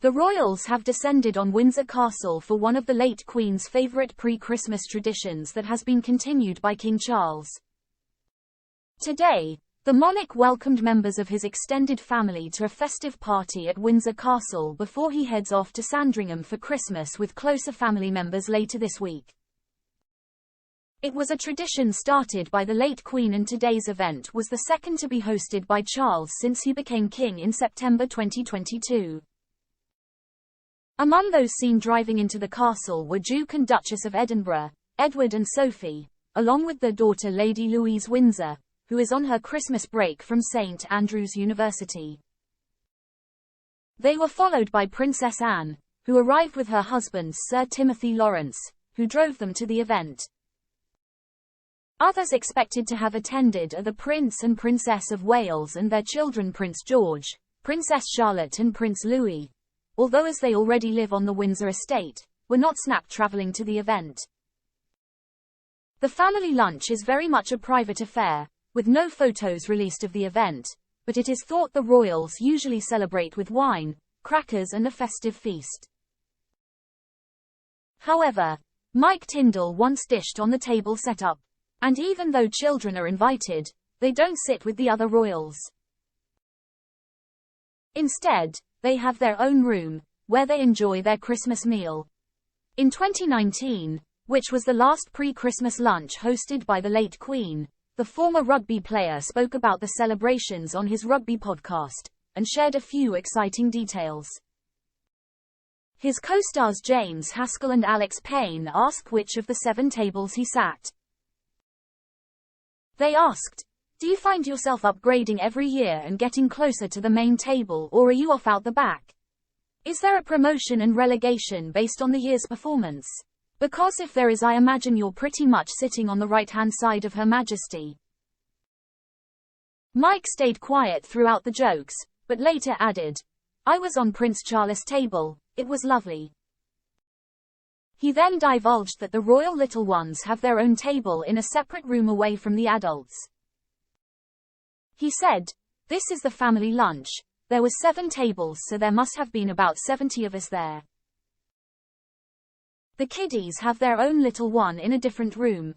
The royals have descended on Windsor Castle for one of the late Queen's favourite pre-Christmas traditions that has been continued by King Charles. Today, the monarch welcomed members of his extended family to a festive party at Windsor Castle before he heads off to Sandringham for Christmas with closer family members later this week. It was a tradition started by the late Queen, and today's event was the second to be hosted by Charles since he became king in September 2022. Among those seen driving into the castle were Duke and Duchess of Edinburgh, Edward and Sophie, along with their daughter Lady Louise Windsor, who is on her Christmas break from St Andrews University. They were followed by Princess Anne, who arrived with her husband Sir Timothy Lawrence, who drove them to the event. Others expected to have attended are the Prince and Princess of Wales and their children Prince George, Princess Charlotte and Prince Louis, although as they already live on the Windsor estate, were not snapped travelling to the event. The family lunch is very much a private affair, with no photos released of the event, but it is thought the royals usually celebrate with wine, crackers and a festive feast. However, Mike Tyndall once dished on the table setup, and even though children are invited, they don't sit with the other royals. Instead, they have their own room, where they enjoy their Christmas meal. In 2019, which was the last pre-Christmas lunch hosted by the late Queen, the former rugby player spoke about the celebrations on his rugby podcast, and shared a few exciting details. His co-stars James Haskell and Alex Payne asked which of the 7 tables he sat. They asked, "Do you find yourself upgrading every year and getting closer to the main table, or are you off out the back? Is there a promotion and relegation based on the year's performance? Because if there is, I imagine you're pretty much sitting on the right-hand side of Her Majesty." Mike stayed quiet throughout the jokes, but later added, "I was on Prince Charles' table, it was lovely." He then divulged that the royal little ones have their own table in a separate room away from the adults. He said, "This is the family lunch. There were 7 tables, so there must have been about 70 of us there. The kiddies have their own little one in a different room.